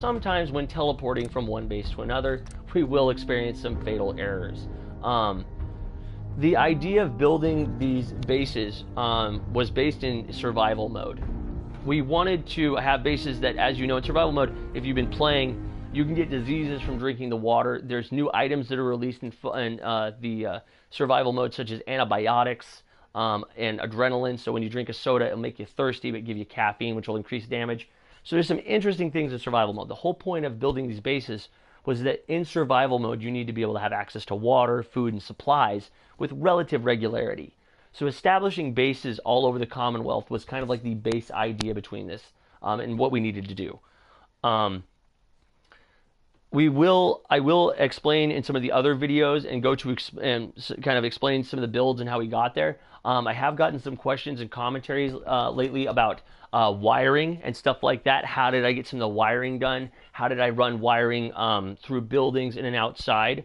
sometimes when teleporting from one base to another, we will experience some fatal errors. The idea of building these bases was based in survival mode. We wanted to have bases that, as you know, in survival mode, if you've been playing, you can get diseases from drinking the water. There's new items that are released in the survival mode, such as antibiotics and adrenaline. So when you drink a soda, it'll make you thirsty, but give you caffeine, which will increase damage. So there's some interesting things in survival mode. The whole point of building these bases was that in survival mode, you need to be able to have access to water, food, and supplies with relative regularity. So establishing bases all over the Commonwealth was kind of like the base idea between this and what we needed to do. I will explain in some of the other videos and go to and kind of explain some of the builds and how we got there. I have gotten some questions and commentaries lately about wiring and stuff like that. How did I get some of the wiring done? How did I run wiring through buildings in and outside?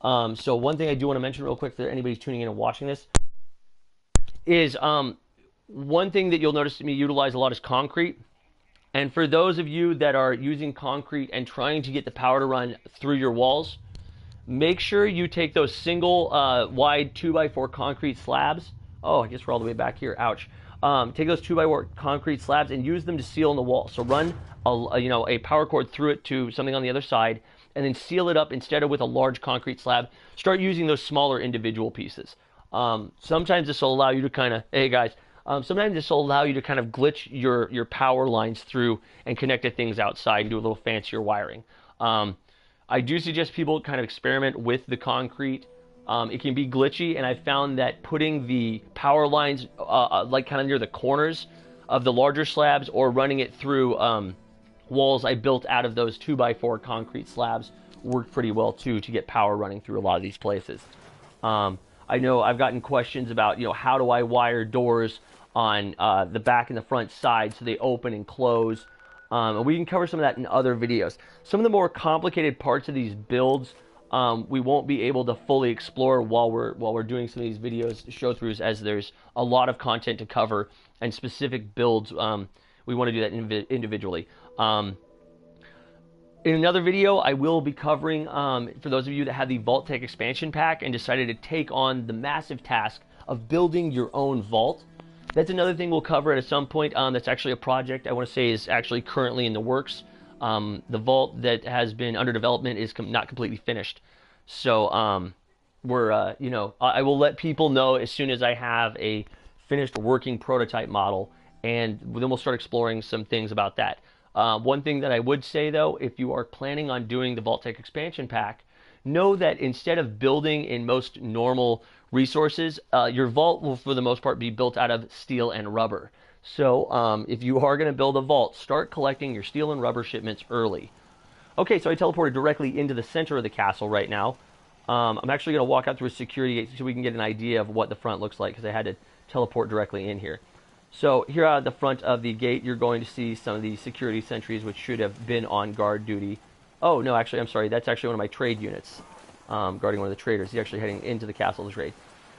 So one thing I do want to mention real quick for anybody tuning in and watching this is one thing that you'll notice me utilize a lot is concrete. And for those of you that are using concrete and trying to get the power to run through your walls, make sure you take those single wide 2x4 concrete slabs. Oh, I guess we're all the way back here. Ouch. Take those 2x4 concrete slabs and use them to seal in the wall. So run a power cord through it to something on the other side, and then seal it up instead of with a large concrete slab. Start using those smaller individual pieces. Sometimes this will allow you to kind of, hey guys, sometimes this will allow you to kind of glitch your power lines through and connect to things outside and do a little fancier wiring. I do suggest people kind of experiment with the concrete. It can be glitchy, and I found that putting the power lines like kind of near the corners of the larger slabs or running it through walls I built out of those 2x4 concrete slabs worked pretty well too to get power running through a lot of these places. I know I've gotten questions about, how do I wire doors on the back and the front side so they open and close. And we can cover some of that in other videos. Some of the more complicated parts of these builds we won't be able to fully explore while we're doing some of these videos, show throughs, as there's a lot of content to cover and specific builds. We want to do that individually. In another video, I will be covering, for those of you that have the Vault-Tec expansion pack and decided to take on the massive task of building your own vault. That's another thing we'll cover at some point. That's actually a project I want to say is actually currently in the works. The vault that has been under development is not completely finished. So I will let people know as soon as I have a finished working prototype model, and then we'll start exploring some things about that. One thing that I would say, though, if you are planning on doing the Vault-Tec expansion pack, know that instead of building in most normal resources, your vault will, for the most part, be built out of steel and rubber. So if you are going to build a vault, start collecting your steel and rubber shipments early. Okay, so I teleported directly into the center of the castle right now. I'm actually going to walk out through a security gate so we can get an idea of what the front looks like, because I had to teleport directly in here. So here out at the front of the gate, you're going to see some of the security sentries, which should have been on guard duty. Oh, no, actually, I'm sorry. That's actually one of my trade units, guarding one of the traders. He's actually heading into the castle to trade.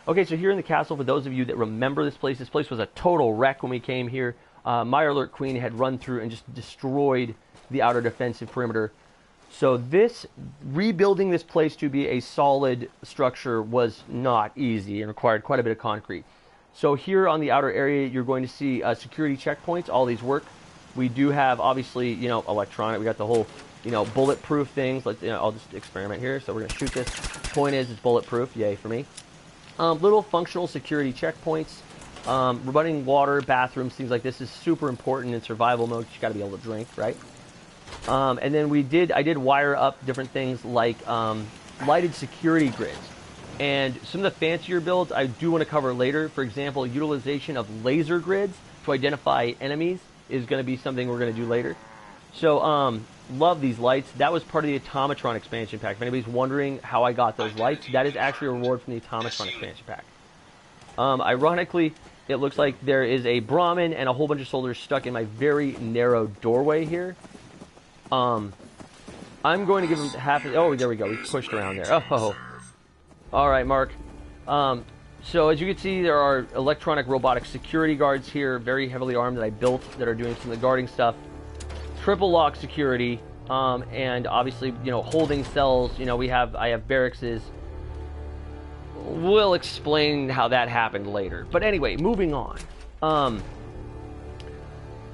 Okay, so here in the castle, for those of you that remember this place was a total wreck when we came here. Mirelurk Queen had run through and just destroyed the outer defensive perimeter. So rebuilding this place to be a solid structure was not easy and required quite a bit of concrete. So here on the outer area, you're going to see security checkpoints. All these work. We do have, obviously, electronic. We got the whole, bulletproof things. I'll just experiment here. So we're going to shoot this. Point is, it's bulletproof. Yay for me. Little functional security checkpoints. Running water, bathrooms, things like this is super important in survival mode. You got to be able to drink, right? And then I did wire up different things like lighted security grids. And some of the fancier builds I do want to cover later. For example, utilization of laser grids to identify enemies is going to be something we're going to do later. So, love these lights. That was part of the Automatron expansion pack. If anybody's wondering how I got those lights, that is actually a reward from the Automatron expansion pack. Ironically, it looks like there is a Brahmin and a whole bunch of soldiers stuck in my very narrow doorway here. I'm going to give them half... Oh, there we go. We pushed around there. Oh. All right, Mark. So as you can see, there are electronic robotic security guards here, very heavily armed, that I built, that are doing some of the guarding stuff. Triple lock security. and obviously, you know, holding cells. You know, I have barracks. We'll explain how that happened later. But anyway, moving on.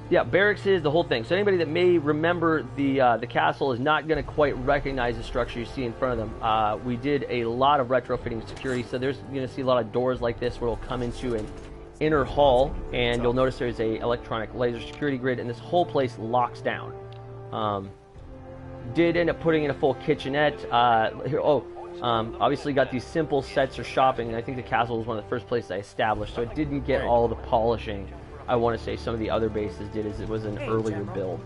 Yeah, barracks is the whole thing. So anybody that may remember the castle is not going to quite recognize the structure you see in front of them. We did a lot of retrofitting security, so there's going to see a lot of doors like this where we'll come into an inner hall, and you'll notice there's a electronic laser security grid, and this whole place locks down. Did end up putting in a full kitchenette. Obviously got these simple sets for shopping, and I think the castle was one of the first places I established, so it didn't get all the polishing I want to say some of the other bases did, as it was an earlier build.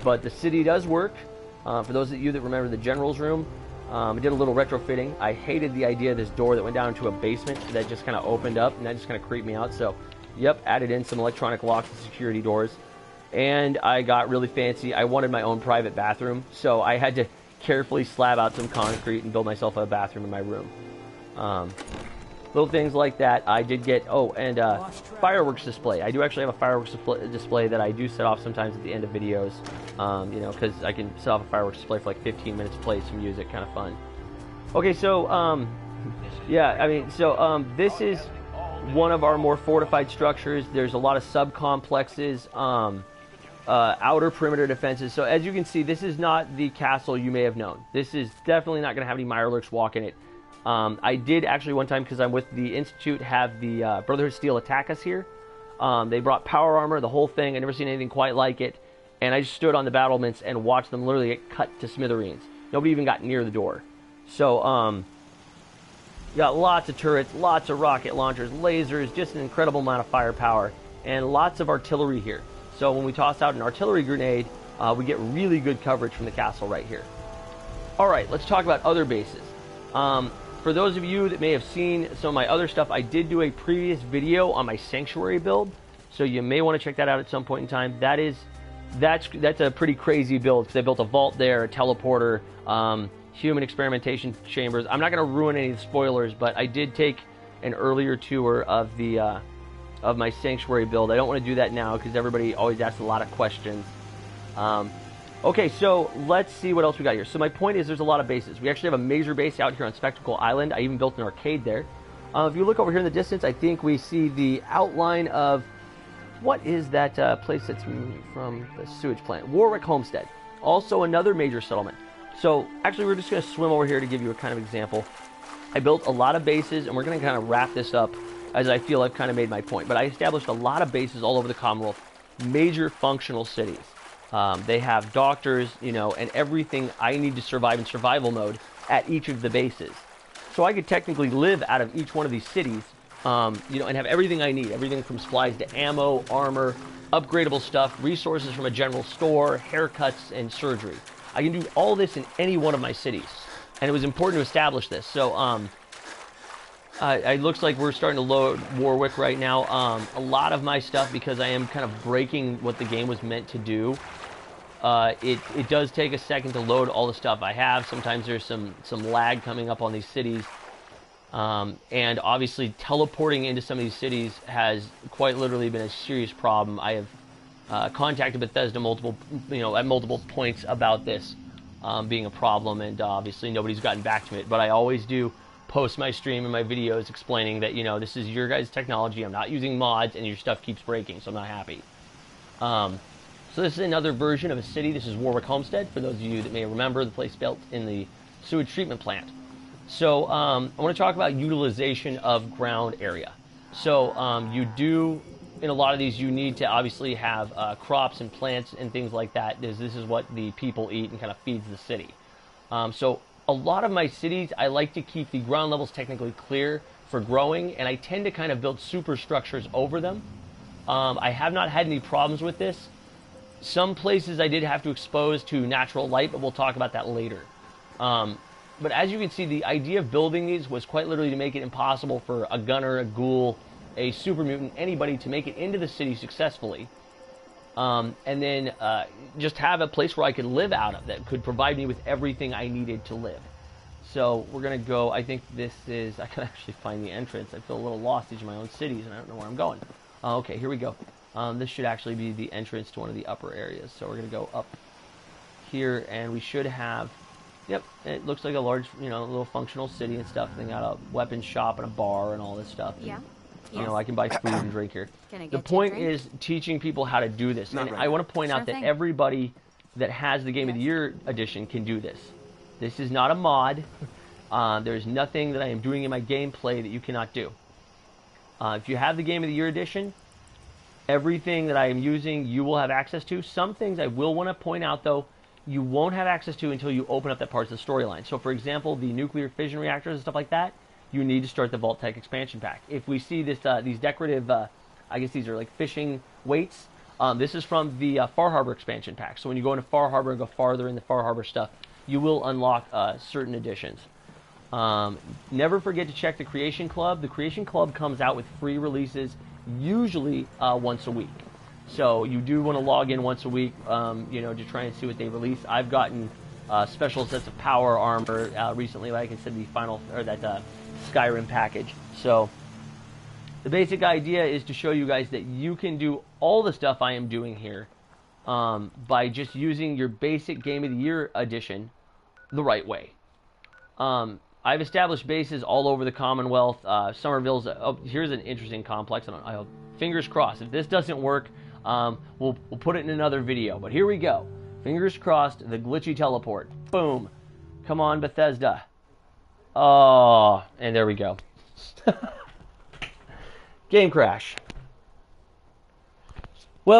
But the city does work. For those of you that remember the general's room, I did a little retrofitting. I hated the idea of this door that went down into a basement that just kind of opened up, and that just kind of creeped me out. So, yep, added in some electronic locks and security doors. And I got really fancy. I wanted my own private bathroom, so I had to carefully slab out some concrete and build myself a bathroom in my room. Little things like that. I did get, fireworks display. I do actually have a fireworks display that I do set off sometimes at the end of videos, you know, because I can set off a fireworks display for like 15 minutes, play some music, kind of fun. Okay, so, yeah, I mean, so, this is one of our more fortified structures. There's a lot of sub-complexes, outer perimeter defenses. So as you can see, this is not the castle you may have known. This is definitely not going to have any Mirelurks walk in it. I did actually one time, because I'm with the Institute, have the Brotherhood Steel attack us here. They brought power armor, the whole thing. I've never seen anything quite like it. And I just stood on the battlements and watched them literally get cut to smithereens. Nobody even got near the door. So, you got lots of turrets, lots of rocket launchers, lasers, just an incredible amount of firepower, and lots of artillery here. So when we toss out an artillery grenade, we get really good coverage from the castle right here. Alright, let's talk about other bases. For those of you that may have seen some of my other stuff, I did do a previous video on my Sanctuary build, so you may want to check that out at some point in time. That's a pretty crazy build, because I built a vault there, a teleporter, human experimentation chambers. I'm not going to ruin any of the spoilers, but I did take an earlier tour of the of my Sanctuary build. I don't want to do that now, because everybody always asks a lot of questions. Okay, so let's see what else we got here. So my point is, there's a lot of bases. We actually have a major base out here on Spectacle Island. I even built an arcade there. If you look over here in the distance, I think we see the outline of, what is that place that's from the sewage plant? Warwick Homestead. Also another major settlement. So actually, we're just going to swim over here to give you a kind of example. I built a lot of bases, and we're going to kind of wrap this up as I feel I've kind of made my point. But I established a lot of bases all over the Commonwealth, major functional cities. They have doctors, you know, and everything I need to survive in survival mode at each of the bases. So I could technically live out of each one of these cities, you know, and have everything I need. Everything from supplies to ammo, armor, upgradable stuff, resources from a general store, haircuts, and surgery. I can do all this in any one of my cities. And it was important to establish this. So, it looks like we're starting to load Warwick right now. A lot of my stuff, because I am kind of breaking what the game was meant to do, it does take a second to load all the stuff I have. Sometimes there's some lag coming up on these cities. And obviously teleporting into some of these cities has quite literally been a serious problem. I have contacted Bethesda at multiple points about this being a problem, and obviously nobody's gotten back to it. But I always do post my stream and my videos explaining that, you know, this is your guys' technology. I'm not using mods, and your stuff keeps breaking, so I'm not happy. So this is another version of a city. This is Warwick Homestead, for those of you that may remember, the place built in the sewage treatment plant. So I want to talk about utilization of ground area. So you do, in a lot of these, you need to obviously have crops and plants and things like that. This is what the people eat and kind of feeds the city. So a lot of my cities, I like to keep the ground levels technically clear for growing, and I tend to kind of build superstructures over them. I have not had any problems with this. Some places I did have to expose to natural light, but we'll talk about that later. But as you can see, the idea of building these was quite literally to make it impossible for a gunner, a ghoul, a super mutant, anybody to make it into the city successfully. And then just have a place where I could live out of that could provide me with everything I needed to live. So we're going to go, I think this is, I can actually find the entrance. I feel a little lost each of my own cities, and I don't know where I'm going. Okay, here we go. This should actually be the entrance to one of the upper areas. So we're going to go up here, and we should have, yep, it looks like a large, little functional city and stuff. They got a weapons shop and a bar and all this stuff. Yeah. I can buy food and drink here. Can I get The you a point drink? is teaching people how to do this. Not And right I now. want to point Sure out that thing. everybody that has the Game of the Year edition can do this. This is not a mod. There's nothing that I am doing in my gameplay that you cannot do. If you have the Game of the Year edition, everything that I am using, you will have access to. Some things I will want to point out, though, you won't have access to until you open up that part of the storyline. So, for example, the nuclear fission reactors and stuff like that, you need to start the Vault-Tec expansion pack. If we see this, these decorative, I guess these are like fishing weights, this is from the Far Harbor expansion pack. So when you go into Far Harbor and go farther in the Far Harbor stuff, you will unlock certain additions. Never forget to check the Creation Club. The Creation Club comes out with free releases, usually once a week. So you do want to log in once a week, to try and see what they release. I've gotten special sets of power armor recently, like I said, the final, or that Skyrim package. So the basic idea is to show you guys that you can do all the stuff I am doing here by just using your basic Game of the Year edition the right way. I've established bases all over the Commonwealth. Somerville's, here's an interesting complex. I hope, fingers crossed. If this doesn't work, we'll put it in another video. But here we go. Fingers crossed, the glitchy teleport. Boom. Come on, Bethesda. Oh, and there we go. Game crash.